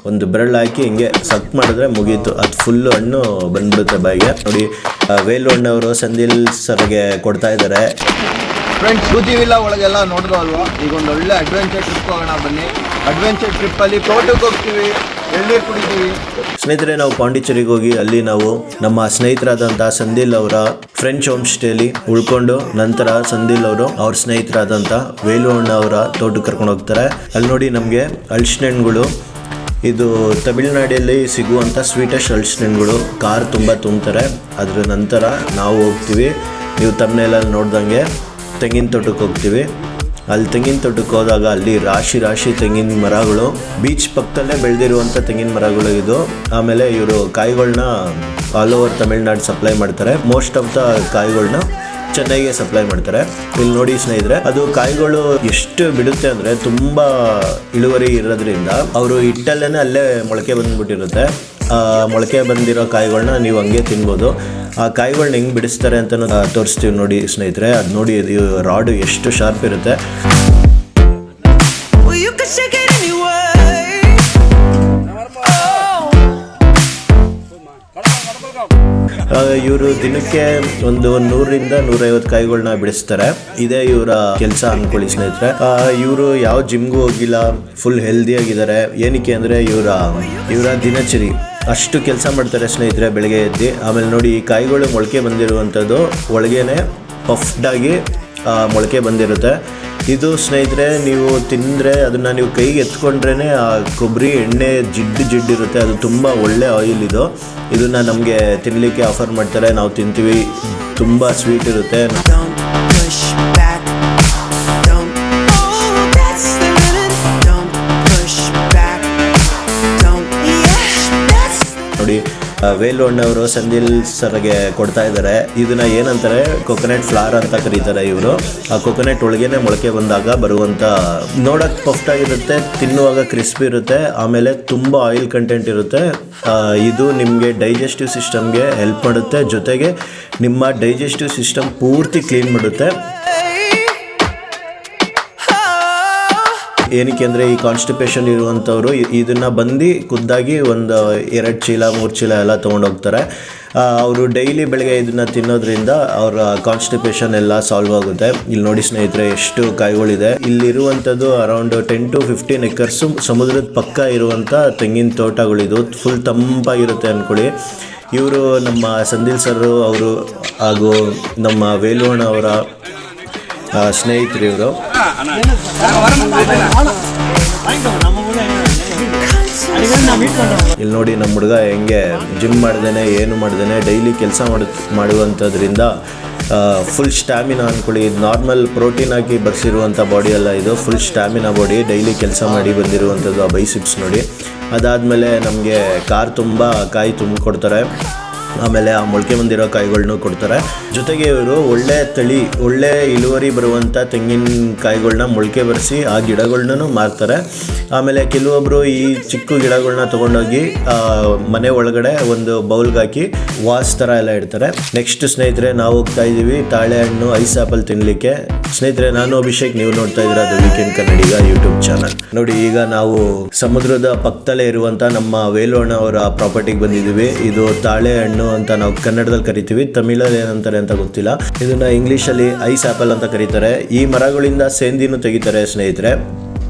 ಒಂದು ಬೆರಳು ಹಾಕಿ ಹಿಂಗೆ ಸಕ್ ಮಾಡಿದ್ರೆ ಮುಗೀತು, ಅದು ಫುಲ್ಲು ಹಣ್ಣು ಬಂದ್ಬಿಡುತ್ತೆ ಬಾಯಿಗೆ. ನೋಡಿ ವೇಲು ಹಣ್ಣವರು ಸಂದಿಲ್ ಸರ್ಗೆ ಕೊಡ್ತಾ ಇದ್ದಾರೆ. ಫ್ರೆಂಡ್ಸ್, ಕೂತಿವಿಲ್ಲ ಒಳಗೆಲ್ಲ ನೋಡಿದ್ರು ಅಲ್ವಾ. ಈಗ ಒಂದು ಒಳ್ಳೆ ಅಡ್ವೆಂಚರ್ ಟ್ರಿಪ್ ಹೋಗೋಣ ಬನ್ನಿ. ಅಡ್ವೆಂಚರ್ ಟ್ರಿಪ್ಪಲ್ಲಿ ತೋಟಕ್ಕೆ ಹೋಗ್ತೀವಿ, ಎಳ್ನೀರು ಕುಡಿತೀವಿ. ಸ್ನೇಹಿತರೆ, ನಾವು ಪಾಂಡಿಚೇರಿಗೆ ಹೋಗಿ ಅಲ್ಲಿ ನಾವು ನಮ್ಮ ಸ್ನೇಹಿತರಾದಂಥ ಸಂದಿಲ್ ಅವರ ಫ್ರೆಂಚ್ ಹೋಮ್ ಸ್ಟೇಲಿ ಉಳ್ಕೊಂಡು ನಂತರ ಸಂದಿಲ್ ಅವರು ಅವ್ರ ಸ್ನೇಹಿತರಾದಂಥ ವೇಲು ಅಣ್ಣ ಅವರ ತೋಟಕ್ಕೆ ಕರ್ಕೊಂಡು ಹೋಗ್ತಾರೆ. ಅಲ್ಲಿ ನೋಡಿ ನಮಗೆ ಹಲಸಿನ ಹಣ್ಣುಗಳು, ಇದು ತಮಿಳ್ನಾಡಲ್ಲಿ ಸಿಗುವಂಥ ಸ್ವೀಟೆಸ್ಟ್ ಹಲಸಿನ ಹಣ್ಣುಗಳು ಕಾರ್ ತುಂಬ ತುಂಬ್ತಾರೆ. ಅದ್ರ ನಂತರ ನಾವು ಹೋಗ್ತೀವಿ, ನೀವು ತಮ್ಮನೆಲ್ಲ ನೋಡ್ದಂಗೆ ತೆಂಗಿನ ತೋಟಕ್ಕೆ ಹೋಗ್ತೀವಿ. ಅಲ್ಲಿ ತೆಂಗಿನ ತೋಟಕ್ಕೆ ಹೋದಾಗ ಅಲ್ಲಿ ರಾಶಿ ರಾಶಿ ತೆಂಗಿನ ಮರಗಳು, ಬೀಚ್ ಪಕ್ಕದಲ್ಲೇ ಬೆಳೆದಿರುವಂಥ ತೆಂಗಿನ ಮರಗಳು ಇದು. ಆಮೇಲೆ ಇವರು ಕಾಯಿಗಳನ್ನ ಆಲ್ ಓವರ್ ತಮಿಳ್ನಾಡು ಸಪ್ಲೈ ಮಾಡ್ತಾರೆ. ಮೋಸ್ಟ್ ಆಫ್ ದ ಕಾಯಿಗಳನ್ನ ಚೆನ್ನೈಗೆ ಸಪ್ಲೈ ಮಾಡ್ತಾರೆ. ಇಲ್ಲಿ ನೋಡಿ ಸ್ನೇಹಿತರೆ, ಅದು ಕಾಯಿಗಳು ಎಷ್ಟು ಬಿಡುತ್ತೆ ಅಂದರೆ ತುಂಬ ಇಳುವರಿ ಇರೋದ್ರಿಂದ ಅವರು ಇಟ್ಟಲ್ಲೇ ಅಲ್ಲೇ ಮೊಳಕೆ ಬಂದ್ಬಿಟ್ಟಿರುತ್ತೆ. ಮೊಳಕೆ ಬಂದಿರೋ ಕಾಯಿಗಳನ್ನ ನೀವು ಹಂಗೆ ತಿನ್ಬೋದು. ಆ ಕಾಯಿಗಳನ್ನ ಹೆಂಗೆ ಬಿಡಿಸ್ತಾರೆ ಅಂತ ತೋರಿಸ್ತೀವಿ ನೋಡಿ ಸ್ನೇಹಿತರೆ. ಅದು ನೋಡಿ, ರಾಡು ಎಷ್ಟು ಶಾರ್ಪ್ ಇರುತ್ತೆ. ಇವರು ದಿನಕ್ಕೆ ಒಂದು 100ರಿಂದ 150 ಕಾಯಿಗಳನ್ನ ಬಿಡಿಸ್ತಾರೆ. ಇದೇ ಇವರ ಕೆಲಸ ಅನ್ಕೊಳ್ಳಿ ಸ್ನೇಹಿತರೆ. ಇವರು ಯಾವ ಜಿಮ್ಗೂ ಹೋಗಿಲ್ಲ, ಫುಲ್ ಹೆಲ್ದಿ ಆಗಿದ್ದಾರೆ. ಏನಕ್ಕೆ ಅಂದರೆ ಇವರ ದಿನಚರಿ ಅಷ್ಟು ಕೆಲಸ ಮಾಡ್ತಾರೆ ಸ್ನೇಹಿತರೆ ಬೆಳಗ್ಗೆ ಎದ್ದು. ಆಮೇಲೆ ನೋಡಿ, ಈ ಕಾಯಿಗಳು ಮೊಳಕೆ ಬಂದಿರುವಂಥದ್ದು ಒಳಗೇನೆ ಪಫ್ಡಾಗಿ ಮೊಳಕೆ ಬಂದಿರುತ್ತೆ. ಇದು ಸ್ನೇಹಿತರೆ ನೀವು ತಿಂದರೆ ಅದನ್ನು ನೀವು ಕೈಗೆ ಎತ್ಕೊಂಡ್ರೇ ಆ ಕೊಬ್ಬರಿ ಎಣ್ಣೆ ಜಿಡ್ಡಿರುತ್ತೆ. ಅದು ತುಂಬ ಒಳ್ಳೆ ಆಯಿಲ್ ಇದು. ಇದನ್ನು ನಮಗೆ ತಿನ್ನಲಿಕ್ಕೆ ಆಫರ್ ಮಾಡ್ತಾರೆ, ನಾವು ತಿಂತೀವಿ. ತುಂಬ ಸ್ವೀಟ್ ಇರುತ್ತೆ. ನೋಡಿ ವೇಲು ಅಣ್ಣವರು ಸಂದಿಲ್ ಸರ್ಗೆ ಕೊಡ್ತಾ ಇದ್ದಾರೆ. ಇದನ್ನ ಏನಂತಾರೆ, ಕೊಕೊನಟ್ ಫ್ಲವರ್ ಅಂತ ಕರೀತಾರೆ ಇವರು. ಆ ಕೊಕೊನಟ್ ಒಳಗೇನೆ ಮೊಳಕೆ ಬಂದಾಗ ಬರುವಂಥ, ನೋಡೋಕೆ ಪಫ್ಟ್ ಆಗಿರುತ್ತೆ, ತಿನ್ನುವಾಗ ಕ್ರಿಸ್ಪಿ ಇರುತ್ತೆ, ಆಮೇಲೆ ತುಂಬ ಆಯಿಲ್ ಕಂಟೆಂಟ್ ಇರುತ್ತೆ. ಇದು ನಿಮಗೆ ಡೈಜೆಸ್ಟಿವ್ ಸಿಸ್ಟಮ್ಗೆ ಹೆಲ್ಪ್ ಮಾಡುತ್ತೆ, ಜೊತೆಗೆ ನಿಮ್ಮ ಡೈಜೆಸ್ಟಿವ್ ಸಿಸ್ಟಮ್ ಪೂರ್ತಿ ಕ್ಲೀನ್ ಮಾಡುತ್ತೆ. ಏನಕ್ಕೆ ಅಂದರೆ ಈ ಕಾನ್ಸ್ಟಿಪೇಷನ್ ಇರುವಂಥವ್ರು ಇದನ್ನು ಬಂದು ಖುದ್ದಾಗಿ ಒಂದು 2 ಚೀಲ 3 ಚೀಲ ಎಲ್ಲ ತೊಗೊಂಡೋಗ್ತಾರೆ. ಅವರು ಡೈಲಿ ಬೆಳಗ್ಗೆ ಇದನ್ನು ತಿನ್ನೋದ್ರಿಂದ ಅವರ ಕಾನ್ಸ್ಟಿಪೇಷನ್ ಎಲ್ಲ ಸಾಲ್ವ್ ಆಗುತ್ತೆ. ಇಲ್ಲಿ ನೋಡಿ ಸ್ನೇಹಿತರೆ, ಎಷ್ಟು ಕಾಯಿಗಳಿದೆ. ಇಲ್ಲಿರುವಂಥದ್ದು ಅರೌಂಡ್ 10 to 15 ಎಕರ್ಸು ಸಮುದ್ರದ ಪಕ್ಕ ಇರುವಂಥ ತೆಂಗಿನ ತೋಟಗಳಿದು. ಫುಲ್ ತಂಪಾಗಿರುತ್ತೆ ಅಂದ್ಕೊಳ್ಳಿ. ಇವರು ನಮ್ಮ ಸಂದಿಲ್ ಸರ್ ಅವರು ಹಾಗೂ ನಮ್ಮ ವೇಲುವಣ್ಣ ಅವರ ಸ್ನೇಹಿತರು ಇವರು. ಇಲ್ಲಿ ನೋಡಿ ನಮ್ಮ ಹುಡುಗ ಹೆಂಗೆ ಜಿಮ್ ಮಾಡ್ದೇನೆ ಏನು ಮಾಡ್ದೇನೆ ಡೈಲಿ ಕೆಲಸ ಮಾಡುವಂಥದ್ರಿಂದ ಫುಲ್ ಸ್ಟ್ಯಾಮಿನಾ ಅಂದ್ಕೊಳ್ಳಿ. ಇದು ನಾರ್ಮಲ್ ಪ್ರೋಟೀನ್ ಹಾಕಿ ಬರ್ಸಿರುವಂಥ ಬಾಡಿ ಅಲ್ಲ, ಇದು ಫುಲ್ ಸ್ಟ್ಯಾಮಿನಾ ಬಾಡಿ. ಡೈಲಿ ಕೆಲಸ ಮಾಡಿ ಬಂದಿರುವಂಥದ್ದು ಆ ಬೈಸಿಪ್ಸ್ ನೋಡಿ. ಅದಾದಮೇಲೆ ನಮಗೆ ಕಾರ್ ತುಂಬ ಕಾಯಿ ತುಂಬಿಕೊಡ್ತಾರೆ. ಆಮೇಲೆ ಆ ಮೊಳಕೆ ಬಂದಿರೋ ಕಾಯಿಗಳನ್ನೂ ಕೊಡ್ತಾರೆ. ಜೊತೆಗೆ ಇವರು ಒಳ್ಳೆ ತಳಿ, ಒಳ್ಳೆ ಇಳುವರಿ ಬರುವಂಥ ತೆಂಗಿನಕಾಯಿಗಳನ್ನ ಮೊಳಕೆ ಬರೆಸಿ ಆ ಗಿಡಗಳನ್ನೂ ಮಾರ್ತಾರೆ. ಆಮೇಲೆ ಕೆಲವೊಬ್ಬರು ಈ ಚಿಕ್ಕ ಗಿಡಗಳನ್ನ ತೊಗೊಂಡೋಗಿ ಮನೆ ಒಳಗಡೆ ಒಂದು ಬೌಲ್ಗೆ ಹಾಕಿ ವಾಸ್ ಥರ ಎಲ್ಲ ಇಡ್ತಾರೆ. ನೆಕ್ಸ್ಟ್ ಸ್ನೇಹಿತರೆ, ನಾವು ಹೋಗ್ತಾ ಇದ್ದೀವಿ ತಾಳೆ ಹಣ್ಣು ಐಸ್ ಆಪಲ್ ತಿನ್ನಲಿಕ್ಕೆ. ಸ್ನೇಹಿತರೆ, ನಾನು ಅಭಿಷೇಕ್, ನೀವು ನೋಡ್ತಾ ಇದ್ದೀರಾ the weekend Kannadiga YouTube channel. ನೋಡಿ, ಈಗ ನಾವು ಸಮುದ್ರದ ಪಕ್ಕದಲ್ಲೇ ಇರುವಂಥ ನಮ್ಮ ವೇಲು ಅಣ್ಣ ಅವರ ಪ್ರಾಪರ್ಟಿಗೆ ಬಂದಿದ್ದೀವಿ. ಇದು ತಾಳೆ ಹಣ್ಣು ಅಂತ ನಾವು ಕನ್ನಡದಲ್ಲಿ ಕರಿತೀವಿ, ತಮಿಳಲ್ಲಿ ಏನಂತಾರೆ ಅಂತ ಗೊತ್ತಿಲ್ಲ. ಇದನ್ನ ಇಂಗ್ಲೀಷಲ್ಲಿ ಐಸ್ ಆಪಲ್ ಅಂತ ಕರೀತಾರೆ. ಈ ಮರಗಳಿಂದ ಸೇಂದಿನೂ ತೆಗಿತಾರೆ ಸ್ನೇಹಿತರೆ.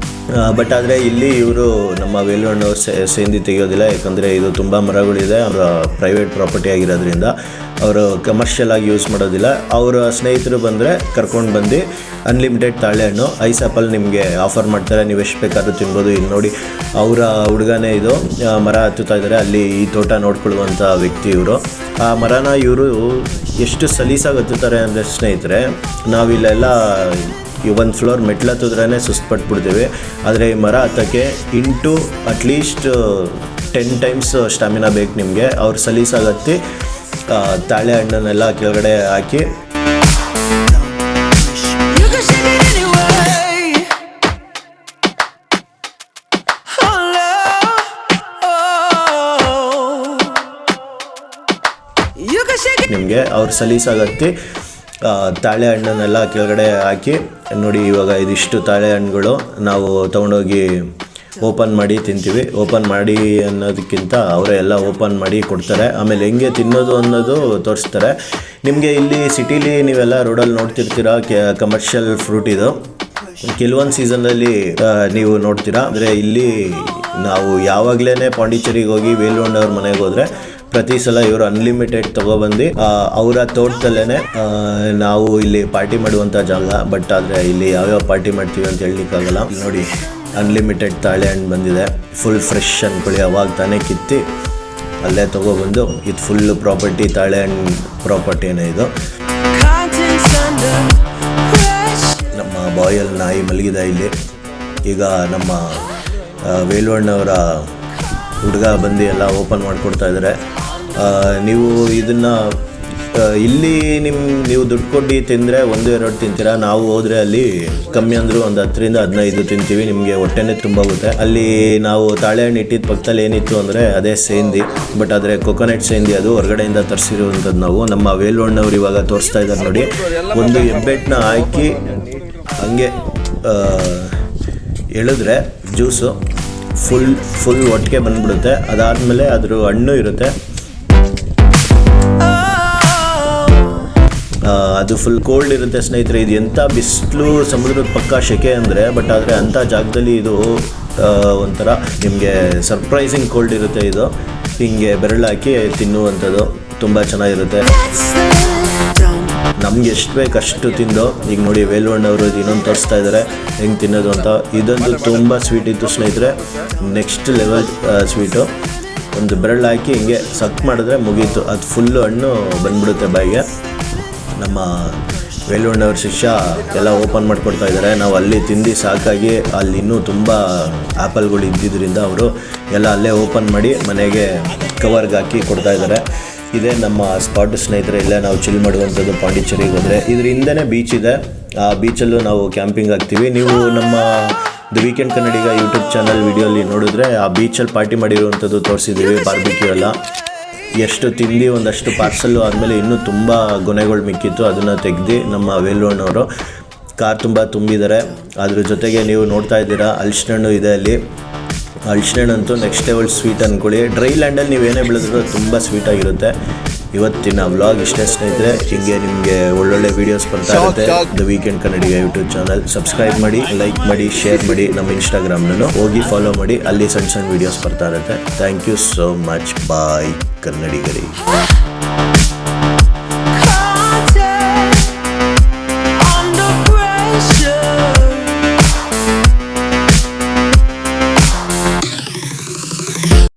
ಬಟ್ ಆದರೆ ಇಲ್ಲಿ ಇವರು ನಮ್ಮ ವೇಲು ಅಣ್ಣವ್ರು ಸೇಂದಿ ತೆಗೆಯೋದಿಲ್ಲ, ಯಾಕಂದರೆ ಇದು ತುಂಬ ಮರಗಳಿದೆ. ಅವರ ಪ್ರೈವೇಟ್ ಪ್ರಾಪರ್ಟಿ ಆಗಿರೋದ್ರಿಂದ ಅವರು ಕಮರ್ಷಿಯಲ್ ಆಗಿ ಯೂಸ್ ಮಾಡೋದಿಲ್ಲ. ಅವರ ಸ್ನೇಹಿತರು ಬಂದರೆ ಕರ್ಕೊಂಡು ಬಂದು ಅನ್ಲಿಮಿಟೆಡ್ ತಾಳೆಹಣ್ಣು ಐಸ್ ಆಪಲ್ ನಿಮಗೆ ಆಫರ್ ಮಾಡ್ತಾರೆ. ನೀವು ಎಷ್ಟು ಬೇಕಾದ್ರೂ ತಿನ್ಬೋದು. ಇಲ್ಲಿ ನೋಡಿ, ಅವರ ಹುಡುಗನೇ ಇದು ಮರ ಹತ್ತುತ್ತಾ ಇದ್ದಾರೆ. ಅಲ್ಲಿ ಈ ತೋಟ ನೋಡ್ಕೊಳ್ಳುವಂಥ ವ್ಯಕ್ತಿ ಇವರು. ಆ ಮರನ ಇವರು ಎಷ್ಟು ಸಲೀಸಾಗಿ ಹತ್ತುತ್ತಾರೆ ಅಂದರೆ ಸ್ನೇಹಿತರೆ, ನಾವಿಲ್ಲೆಲ್ಲ ಒಂದು ಫ್ಲೋರ್ ಮೆಟ್ಲು ಹತ್ತಿದ್ರೇ ಸುಸ್ತಪಟ್ಬಿಡ್ತೀವಿ. ಆದರೆ ಈ ಮರ ಹತ್ತಕ್ಕೆ ಇಂಟು ಅಟ್ಲೀಸ್ಟ್ 10 ಟೈಮ್ಸ್ ಸ್ಟಾಮಿನಾ ಬೇಕು ನಿಮಗೆ. ಅವ್ರು ಸಲೀಸಾಗಿ ಹತ್ತಿ ತಾಳೆ ಹಣ್ಣನ್ನೆಲ್ಲ ಕೆಳಗಡೆ ಹಾಕಿ ನಿಮಗೆ ಅವ್ರು ಸಲೀಸಾಗತ್ತಿ ತಾಳೆ ಹಣ್ಣನ್ನೆಲ್ಲ ಕೆಳಗಡೆ ಹಾಕಿ ನೋಡಿ. ಇವಾಗ ಇದಿಷ್ಟು ತಾಳೆ ಹಣ್ಣುಗಳು ನಾವು ತೊಗೊಂಡೋಗಿ ಓಪನ್ ಮಾಡಿ ತಿಂತೀವಿ. ಓಪನ್ ಮಾಡಿ ಅನ್ನೋದಕ್ಕಿಂತ ಅವರೇ ಎಲ್ಲ ಓಪನ್ ಮಾಡಿ ಕೊಡ್ತಾರೆ. ಆಮೇಲೆ ಹೆಂಗೆ ತಿನ್ನೋದು ಅನ್ನೋದು ತೋರಿಸ್ತಾರೆ. ನಿಮಗೆ ಇಲ್ಲಿ ಸಿಟಿಲಿ ನೀವೆಲ್ಲ ರೋಡಲ್ಲಿ ನೋಡ್ತಿರ್ತೀರ ಕಮರ್ಷಿಯಲ್ ಫ್ರೂಟ್ ಇದು. ಕೆಲವೊಂದು ಸೀಸನಲ್ಲಿ ನೀವು ನೋಡ್ತೀರಾ. ಅಂದರೆ ಇಲ್ಲಿ ನಾವು ಯಾವಾಗಲೇ ಪಾಂಡಿಚೇರಿಗೆ ಹೋಗಿ ವೇಲುಣ್ಣವ್ರ ಮನೆಗೆ ಹೋದರೆ ಪ್ರತಿ ಸಲ ಇವರು ಅನ್ಲಿಮಿಟೆಡ್ ತೊಗೊಬಂದು ಅವರ ತೋಟದಲ್ಲೇ ನಾವು ಇಲ್ಲಿ ಪಾರ್ಟಿ ಮಾಡುವಂಥ ಜಾಗ. ಬಟ್ ಆದರೆ ಇಲ್ಲಿ ಯಾವ್ಯಾವ ಪಾರ್ಟಿ ಮಾಡ್ತೀವಿ ಅಂತ ಹೇಳಲಿಕ್ಕಾಗಲ್ಲ. ನೋಡಿ ಅನ್ಲಿಮಿಟೆಡ್ ತಾಳೆ ಹಣ್ಣು ಬಂದಿದೆ, ಫುಲ್ ಫ್ರೆಶ್ ಅಂದ್ಕೊಳ್ಳಿ. ಅವಾಗ ತಾನೇ ಕಿತ್ತಿ ಅಲ್ಲೇ ತೊಗೊಬಂದು ಇದು ಫುಲ್ಲು ಪ್ರಾಪರ್ಟಿ, ತಾಳೆ ಹಣ್ಣು ಪ್ರಾಪರ್ಟಿನೇ ಇದು. ನಮ್ಮ ಬಾಯಲ್ಲಿ ನಾಯಿ ಮಲಗಿದೆ ಇಲ್ಲಿ. ಈಗ ನಮ್ಮ ವೇಲುಣ್ಣವರ ಹುಡುಗ ಬಂದು ಎಲ್ಲ ಓಪನ್ ಮಾಡಿಕೊಡ್ತಾ ಇದ್ದಾರೆ. ನೀವು ಇದನ್ನು ಇಲ್ಲಿ ನೀವು ದುಡ್ಡು ಕೊಟ್ಟು ತಿಂದರೆ 1-2 ತಿಂತೀರಾ. ನಾವು ಹೋದರೆ ಅಲ್ಲಿ ಕಮ್ಮಿ ಅಂದರೂ ಒಂದು 10-15 ತಿಂತೀವಿ. ನಿಮಗೆ ಹೊಟ್ಟೆನೇ ತುಂಬೋಗುತ್ತೆ. ಅಲ್ಲಿ ನಾವು ತಾಳೆಹಣ್ಣು ಇಟ್ಟಿದ್ದ ಪಕ್ಕದಲ್ಲಿ ಏನಿತ್ತು ಅಂದರೆ ಅದೇ ಸೇಂದಿ. ಬಟ್ ಆದರೆ ಕೊಕೊನಟ್ ಸೇಂದಿ, ಅದು ಹೊರಗಡೆಯಿಂದ ತರಿಸಿರುವಂಥದ್ದು. ನಾವು ನಮ್ಮ ವೇಲುಣ್ಣವ್ರು ಇವಾಗ ತೋರಿಸ್ತಾ ಇದ್ದಾರೆ ನೋಡಿ. ಒಂದು ಹೆಬ್ಬೆಟ್ಟನ್ನ ಹಾಕಿ ಹಂಗೆ ಎಳೆದ್ರೆ ಜ್ಯೂಸು ಫುಲ್ ಒಟ್ಟಿಗೆ ಬಂದ್ಬಿಡುತ್ತೆ. ಅದಾದಮೇಲೆ ಅದ್ರ ಹಣ್ಣು ಇರುತ್ತೆ, ಅದು ಫುಲ್ ಕೋಲ್ಡ್ ಇರುತ್ತೆ ಸ್ನೇಹಿತರೆ. ಇದು ಎಂಥ ಬಿಸಿಲು, ಸಮುದ್ರದ ಪಕ್ಕ ಸೆಕೆ ಅಂದರೆ, ಬಟ್ ಆದರೆ ಅಂಥ ಜಾಗದಲ್ಲಿ ಇದು ಒಂಥರ ನಿಮಗೆ ಸರ್ಪ್ರೈಸಿಂಗ್ ಕೋಲ್ಡ್ ಇರುತ್ತೆ. ಇದು ಹಿಂಗೆ ಬೆರಳು ಹಾಕಿ ತಿನ್ನುವಂಥದ್ದು ತುಂಬ ಚೆನ್ನಾಗಿರುತ್ತೆ. ನಮ್ಗೆ ಎಷ್ಟು ಬೇಕು ಅಷ್ಟು ತಿಂದು. ಈಗ ನೋಡಿ ವೇಲುಣ್ಣವರು ಇನ್ನೊಂದು ತೋರಿಸ್ತಾ ಇದ್ದಾರೆ ಹೆಂಗೆ ತಿನ್ನೋದು ಅಂತ. ಇದಂತೂ ತುಂಬ ಸ್ವೀಟ್ ಇತ್ತು ಸ್ನೇಹಿತರೆ, ನೆಕ್ಸ್ಟ್ ಲೆವೆಲ್ ಸ್ವೀಟು. ಒಂದು ಬೆರಳು ಹಾಕಿ ಹಿಂಗೆ ಸಕ್ ಮಾಡಿದ್ರೆ ಮುಗೀತು, ಅದು ಫುಲ್ಲು ಹಣ್ಣು ಬಂದ್ಬಿಡುತ್ತೆ ಬಾಯಿಗೆ. ನಮ್ಮ ವೇಲುಣ್ಣವ್ರ ಶಿಷ್ಯ ಎಲ್ಲ ಓಪನ್ ಮಾಡಿಕೊಡ್ತಾ ಇದ್ದಾರೆ. ನಾವು ಅಲ್ಲಿ ತಿಂದು ಸಾಕಾಗಿ ಅಲ್ಲಿ ಇನ್ನೂ ತುಂಬ ಆ್ಯಪಲ್ಗಳು ಇದ್ದಿದ್ದರಿಂದ ಅವರು ಎಲ್ಲ ಅಲ್ಲೇ ಓಪನ್ ಮಾಡಿ ಮನೆಗೆ ಕವರ್ಗೆ ಹಾಕಿ ಕೊಡ್ತಾ ಇದ್ದಾರೆ. ಇದೇ ನಮ್ಮ ಸ್ಪಾಟ್ ಸ್ನೇಹಿತರೆ. ಇಲ್ಲೇ ನಾವು ಚಿಲ್ ಮಾಡುವಂಥದ್ದು ಪಾಂಡಿಚೇರಿಗೆ ಹೋದರೆ. ಇದ್ರ ಹಿಂದೆನೇ ಬೀಚ್ ಇದೆ. ಆ ಬೀಚಲ್ಲೂ ನಾವು ಕ್ಯಾಂಪಿಂಗ್ ಆಗ್ತೀವಿ. ನೀವು ನಮ್ಮ the weekend Kannadiga YouTube channel ವಿಡಿಯೋಲಿ ನೋಡಿದ್ರೆ ಆ ಬೀಚಲ್ಲಿ ಪಾರ್ಟಿ ಮಾಡಿರುವಂಥದ್ದು ತೋರಿಸಿದ್ದೀವಿ. ಬಾರ್ಬಿಕ್ಯೂ ಎಲ್ಲ ಎಷ್ಟು ತಿಂದು ಒಂದಷ್ಟು ಪಾರ್ಸಲ್ಲು ಆದಮೇಲೆ ಇನ್ನೂ ತುಂಬ ಗೊನೆಗಳು ಮಿಕ್ಕಿತ್ತು. ಅದನ್ನು ತೆಗೆದು ನಮ್ಮ ವೇಲುಣ್ಣವರು ಕಾರ್ ತುಂಬ ತುಂಬಿದ್ದಾರೆ. ಅದ್ರ ಜೊತೆಗೆ ನೀವು ನೋಡ್ತಾ ಇದ್ದೀರಾ ಹಲಸಿನ ಹಣ್ಣು ಇದೆ ಅಲ್ಲಿ. ಹಲಸಿನ ಹಣ್ಣು ಅಂತೂ ನೆಕ್ಸ್ಟ್ ಲೆವೆಲ್ ಸ್ವೀಟ್ ಅಂದ್ಕೊಳ್ಳಿ. ಡ್ರೈ ಲ್ಯಾಂಡಲ್ಲಿ ನೀವೇನೇ ಬೆಳೆದ್ರೂ ತುಂಬ ಸ್ವೀಟಾಗಿರುತ್ತೆ. ಇವತ್ತಿನ ವ್ಲಾಗ್ ಇಷ್ಟೇ ಸ್ನೇಹಿತರೆ. ಹೀಗೆ ನಿಮಗೆ ಒಳ್ಳೊಳ್ಳೆ ವೀಡಿಯೋಸ್ ಬರ್ತಾ ಇರುತ್ತೆ the weekend Kannadiga YouTube channel. Subscribe ಮಾಡಿ, ಲೈಕ್ ಮಾಡಿ, ಶೇರ್ ಮಾಡಿ. ನಮ್ಮ ಇನ್ಸ್ಟಾಗ್ರಾಮ್ನಲ್ಲೂ ಹೋಗಿ ಫಾಲೋ ಮಾಡಿ, ಅಲ್ಲಿ ಸಣ್ಣ ವೀಡಿಯೋಸ್ ಬರ್ತಾ ಇರುತ್ತೆ. Thank you so much. Bye ಕನ್ನಡಿಗರಿ.